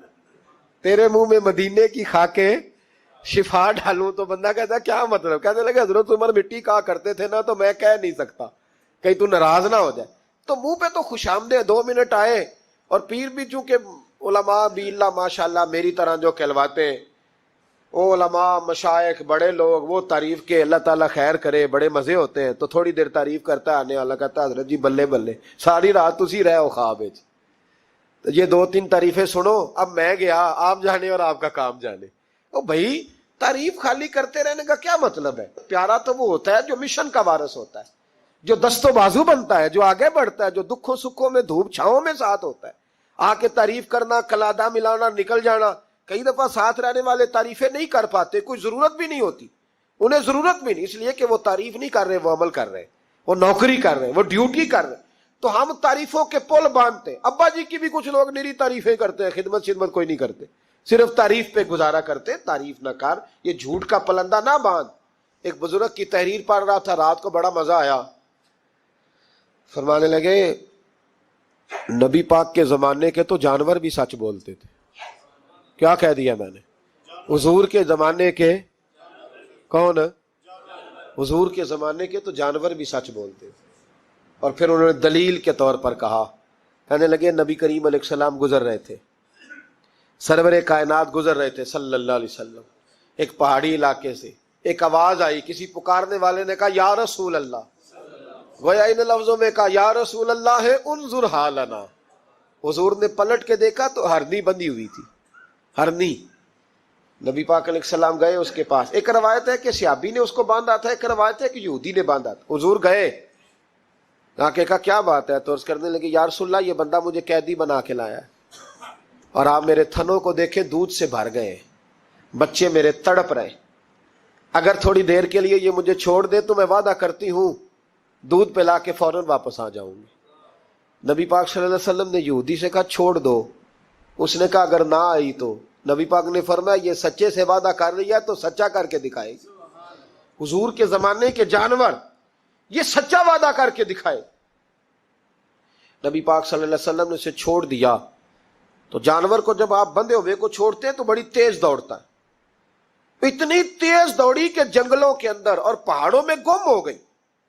تیرے منہ میں مدینے کی خاکیں شفا ڈالوں تو بندہ کہتا ہے کیا مطلب؟ کہنے لگے حضرت عمر مٹی کہا کرتے تھے نا تو میں کہہ نہیں سکتا کہیں تو ناراض نہ ہو جائے. تو منہ پہ تو خوش آمدید 2 منٹ آئے. اور پیر بھی چونکہ علماء بھی اللہ ماشاءاللہ میری طرح جو کہلواتے ہیں وہ علماء مشائخ بڑے لوگ وہ تعریف کے اللہ تعالیٰ خیر کرے بڑے مزے ہوتے ہیں. تو تھوڑی دیر تعریف کرتا ہے آنے والا کہتا ہے حضرت جی بلے بلے ساری رات تسی رہے ہو خواب. تو یہ 2-3 تعریفیں سنو اب میں گیا آپ جانے اور آپ کا کام جانے. او بھائی تعریف خالی کرتے رہنے کا کیا مطلب ہے؟ پیارا تو وہ ہوتا ہے جو مشن کا وارث ہوتا ہے, جو دست و بازو بنتا ہے, جو آگے بڑھتا ہے, جو دکھوں سکھوں میں دھوپ چھاؤں میں ساتھ ہوتا ہے. آ کے تعریف کرنا کلادہ ملانا نکل جانا. کئی دفعہ ساتھ رہنے والے تعریفیں نہیں کر پاتے, کوئی ضرورت بھی نہیں ہوتی, انہیں ضرورت بھی نہیں, اس لیے کہ وہ تعریف نہیں کر رہے, وہ عمل کر رہے, وہ نوکری کر رہے, وہ ڈیوٹی کر رہے. تو ہم تعریفوں کے پل باندھتے. ابا جی کی بھی کچھ لوگ نری تعریفیں کرتے ہیں, خدمت کوئی نہیں کرتے, صرف تعریف پہ گزارا کرتے. تعریف نہ کر, یہ جھوٹ کا پلندہ نہ باندھ. ایک بزرگ کی تحریر پڑھ رہا تھا, رات کو بڑا مزہ آیا. فرمانے لگے نبی پاک کے زمانے کے تو جانور بھی سچ بولتے تھے. کیا کہہ دیا میں نے؟ حضور کے زمانے کے کون؟ حضور کے زمانے کے تو جانور بھی سچ بولتے تھے. اور پھر انہوں نے دلیل کے طور پر کہا, کہنے لگے نبی کریم علیہ السلام گزر رہے تھے, سرور کائنات گزر رہے تھے صلی اللہ علیہ وسلم, ایک پہاڑی علاقے سے. ایک آواز آئی, کسی پکارنے والے نے کہا یا رسول اللہ, گویا ان لفظوں میں کہا یا رسول اللہ ہے انظر حالنا. حضور نے پلٹ کے دیکھا تو ہرنی بندھی ہوئی تھی, ہرنی. نبی پاک علیہ السلام گئے اس کے پاس. ایک روایت ہے کہ صحابی نے اس کو باندھا تھا, ایک روایت ہے کہ یہودی نے باندھا تھا. حضور گئے, آ کے کہا کیا بات ہے؟ تو عرض کرنے لگے یا رسول اللہ یہ بندہ مجھے قیدی بنا کے لایا ہے, اور آپ میرے تھنوں کو دیکھیں دودھ سے بھر گئے, بچے میرے تڑپ رہے, اگر تھوڑی دیر کے لیے یہ مجھے چھوڑ دے تو میں وعدہ کرتی ہوں دودھ پلا کے فوراً واپس آ جاؤں گی. نبی پاک صلی اللہ علیہ وسلم نے یہودی سے کہا چھوڑ دو. اس نے کہا اگر نہ آئی تو؟ نبی پاک نے فرمایا یہ سچے سے وعدہ کر رہی ہے تو سچا کر کے دکھائے گی. حضور کے زمانے کے جانور یہ سچا وعدہ کر کے دکھائے. نبی پاک صلی اللہ علیہ وسلم نے اسے چھوڑ دیا. تو جانور کو جب آپ بندھے ہوئے کو چھوڑتے ہیں تو بڑی تیز دوڑتا ہے. اتنی تیز دوڑی کہ جنگلوں کے اندر اور پہاڑوں میں گم ہو گئی,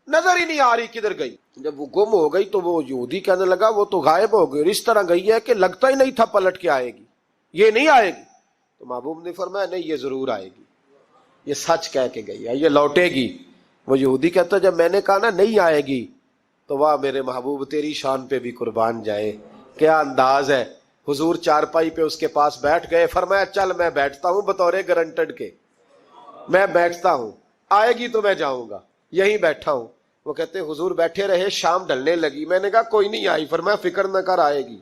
نظر ہی نہیں آ رہی کدھر گئی. جب وہ گم ہو گئی تو وہ یہودی کہنے لگا وہ تو غائب ہو گئی, اس طرح گئی ہے کہ لگتا ہی نہیں تھا پلٹ کے آئے گی, یہ نہیں آئے گی. تو محبوب نے فرمایا نہیں یہ ضرور آئے گی, یہ سچ کہہ کے گئی ہے, یہ لوٹے گی. وہ یہودی کہتا جب میں نے کہا نا نہیں آئے گی تو واہ میرے محبوب تیری شان پہ بھی قربان جائے, کیا انداز ہے. حضور چارپائی پہ اس کے پاس بیٹھ گئے, فرمایا چل میں بیٹھتا ہوں بطور گارنٹڈ کے, میں بیٹھتا ہوں, آئے گی تو میں جاؤں گا, یہیں بیٹھا ہوں. وہ کہتے حضور بیٹھے رہے, شام ڈھلنے لگی, میں نے کہا کوئی نہیں آئی. فرمایا فکر نہ کر آئے گی.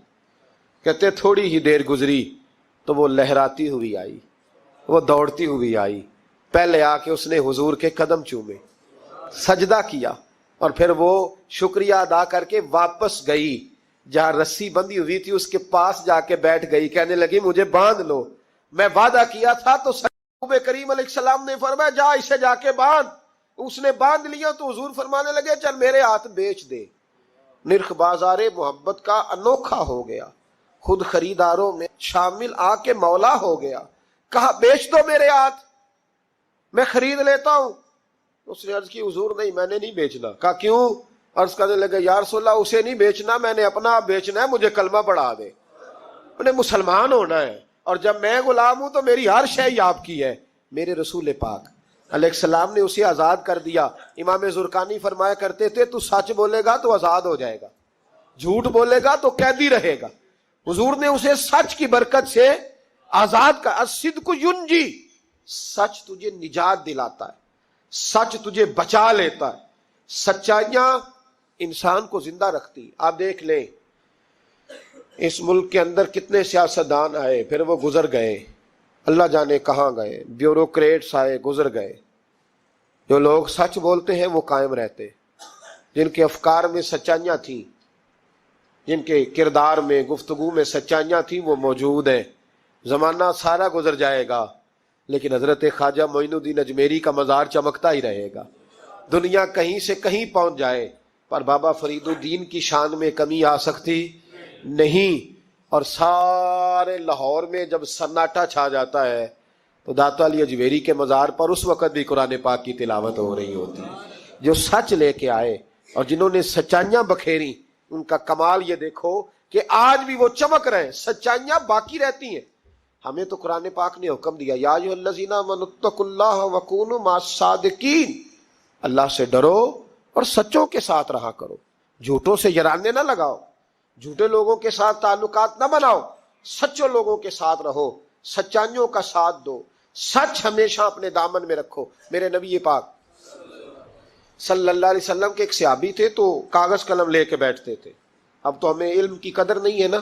کہتے تھوڑی ہی دیر گزری تو وہ لہراتی ہوئی آئی, وہ دوڑتی ہوئی آئی. پہلے آ کے اس نے حضور کے قدم چومے, سجدہ کیا, اور پھر وہ شکریہ ادا کر کے واپس گئی. جہاں رسی بندھی ہوئی تھی اس کے پاس جا کے بیٹھ گئی, کہنے لگی مجھے باندھ لو, میں وعدہ کیا تھا. تو نبی کریم علیہ السلام نے فرمایا جا اسے جا کے باندھ. اس نے باندھ لیا تو حضور فرمانے لگے چل میرے ہاتھ بیچ دے. نرخ بازار محبت کا انوکھا ہو گیا, خود خریداروں میں شامل آ کے مولا ہو گیا. کہا بیچ دو میرے ہاتھ, میں خرید لیتا ہوں. اس نے عرض کی حضور نہیں میں نے نہیں بیچنا. کہا کیوں؟ عرض کرنے لگے یا رسول اللہ اسے نہیں بیچنا, میں نے اپنا آپ بیچنا ہے, مجھے کلمہ پڑھا دے, انہیں مسلمان ہونا ہے, اور جب میں غلام ہوں تو میری ہر شے آپ کی ہے. میرے رسول پاک علیہ السلام نے اسے آزاد کر دیا. امام زرقانی فرمایا کرتے تھے تو سچ بولے گا تو آزاد ہو جائے گا, جھوٹ بولے گا تو قیدی رہے گا. حضور نے اسے سچ کی برکت سے آزاد کا. الصدق ینجی, سچ تجھے نجات دلاتا ہے, سچ تجھے بچا لیتا ہے. سچائیاں انسان کو زندہ رکھتی. آپ دیکھ لیں اس ملک کے اندر کتنے سیاستدان آئے, پھر وہ گزر گئے, اللہ جانے کہاں گئے. بیوروکریٹس آئے, گزر گئے. جو لوگ سچ بولتے ہیں وہ قائم رہتے, جن کے افکار میں سچائیاں تھیں, جن کے کردار میں گفتگو میں سچائیاں تھیں وہ موجود ہیں. زمانہ سارا گزر جائے گا لیکن حضرت خواجہ معین الدین اجمیری کا مزار چمکتا ہی رہے گا. دنیا کہیں سے کہیں پہنچ جائے پر بابا فرید الدین کی شان میں کمی آ سکتی نہیں. اور سارے ہمارے لاہور میں جب سناٹا چھا جاتا ہے تو داتا علی اجویری کے مزار پر اس وقت بھی قرآن پاک کی تلاوت ہو رہی ہوتی ہے۔ جو سچ لے کے آئے اور جنہوں نے سچائیاں بکھیری، ان کا کمال یہ دیکھو کہ آج بھی وہ چمک رہے ہیں، سچائیاں باقی رہتی ہیں۔ ہمیں تو قرآن پاک نے حکم دیا یا ایھا الذین آمنوا اتقوا اللہ وکونوا مع الصادقین، اللہ سے ڈرو اور سچوں کے ساتھ رہا کرو، جھوٹوں سے یرانے نہ لگاؤ، جھوٹے لوگوں کے ساتھ تعلقات نہ بناؤ، سچوں لوگوں کے ساتھ رہو، سچائیوں کا ساتھ دو، سچ ہمیشہ اپنے دامن میں رکھو۔ میرے نبی پاک صلی اللہ علیہ وسلم کے ایک صحابی تھے تو کاغذ قلم لے کے بیٹھتے تھے۔ اب تو ہمیں علم کی قدر نہیں ہے نا،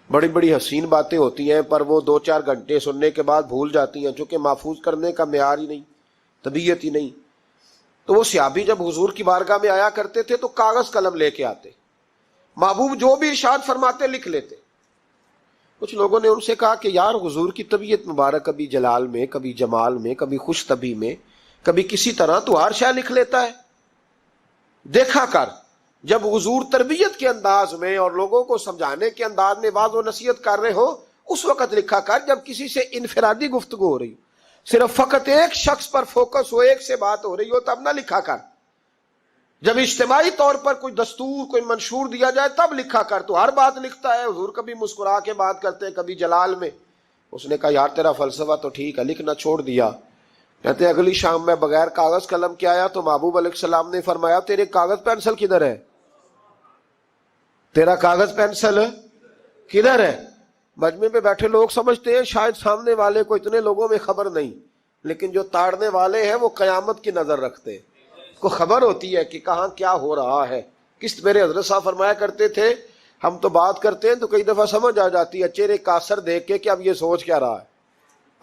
بڑی بڑی حسین باتیں ہوتی ہیں پر وہ 2-4 گھنٹے سننے کے بعد بھول جاتی ہیں، چونکہ محفوظ کرنے کا معیار ہی نہیں، طبیعت ہی نہیں۔ تو وہ صحابی جب حضور کی بارگاہ میں آیا کرتے تھے تو کاغذ قلم لے کے آتے، محبوب جو بھی ارشاد فرماتے لکھ لیتے۔ کچھ لوگوں نے ان سے کہا کہ یار حضور کی طبیعت مبارک کبھی جلال میں، کبھی جمال میں، کبھی خوش طبی میں، کبھی کسی طرح تو ہر شے لکھ لیتا ہے، دیکھا کر جب حضور تربیت کے انداز میں اور لوگوں کو سمجھانے کے انداز میں واعظ و نصیحت کر رہے ہو اس وقت لکھا کر، جب کسی سے انفرادی گفتگو ہو رہی ہو، صرف فقط ایک شخص پر فوکس ہو، ایک سے بات ہو رہی ہو تب نہ لکھا کر، جب اجتماعی طور پر کوئی دستور کوئی منشور دیا جائے تب لکھا کر۔ تو ہر بات لکھتا ہے، حضور کبھی مسکرا کے بات کرتے ہیں، کبھی جلال میں۔ اس نے کہا یار تیرا فلسفہ تو ٹھیک ہے، لکھنا چھوڑ دیا۔ کہتے ہیں اگلی شام میں بغیر کاغذ قلم کے آیا تو محبوب علیہ السلام نے فرمایا تیرے کاغذ پینسل کدھر ہے؟ تیرا کاغذ پینسل کدھر ہے؟ مجمع پہ بیٹھے لوگ سمجھتے ہیں شاید سامنے والے کو اتنے لوگوں میں خبر نہیں، لیکن جو تاڑنے والے ہیں وہ قیامت کی نظر رکھتے ہیں، کو خبر ہوتی ہے کہ کہاں کیا ہو رہا ہے۔ میرے حضرت صاحب فرمایا کرتے تھے ہم تو بات کرتے ہیں تو کئی دفعہ سمجھ آ جاتی ہے چہرے کا اثر دیکھ کے کہ اب یہ سوچ کیا رہا ہے،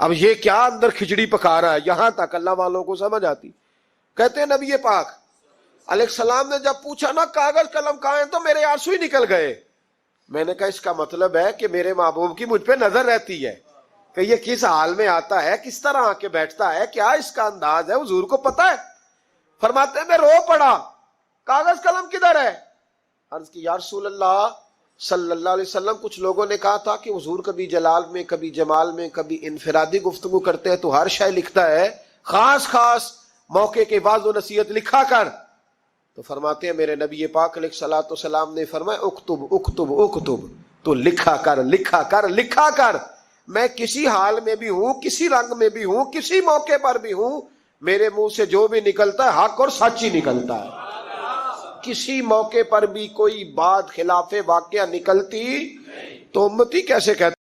اب یہ کیا اندر کھچڑی پکا رہا ہے، یہاں تک اللہ والوں کو سمجھ آتی۔ کہتے ہیں نبی پاک علیہ السلام نے جب پوچھا نا کاغذ قلم کہاں ہیں تو میرے آنسو ہی نکل گئے۔ میں نے کہا اس کا مطلب ہے کہ میرے محبوب کی مجھ پہ نظر رہتی ہے کہ یہ کس حال میں آتا ہے، کس طرح آ کے بیٹھتا ہے، کیا اس کا انداز ہے، حضور کو پتا ہے۔ فرماتے ہیں میں رو پڑا، کاغذ قلم کدھر ہے؟ عرض کی یا رسول اللہ صلی اللہ علیہ وسلم، کچھ لوگوں نے کہا تھا کہ حضور کبھی جلال میں، کبھی جمال میں، کبھی انفرادی گفتگو کرتے ہیں تو ہر شے لکھتا ہے، خاص خاص موقع کے واعظ و نصیحت لکھا کر۔ تو فرماتے ہیں میرے نبی پاک علیہ الصلوۃ والسلام نے فرمایا اکتب اکتب اکتب، تو لکھا کر لکھا کر لکھا کر۔ میں کسی حال میں بھی ہوں، کسی رنگ میں بھی ہوں، کسی موقع پر بھی ہوں، میرے منہ سے جو بھی نکلتا ہے حق اور سچ ہی نکلتا ہے۔ کسی موقع پر بھی کوئی بات خلاف واقعہ نکلتی تو امتی کیسے کہتے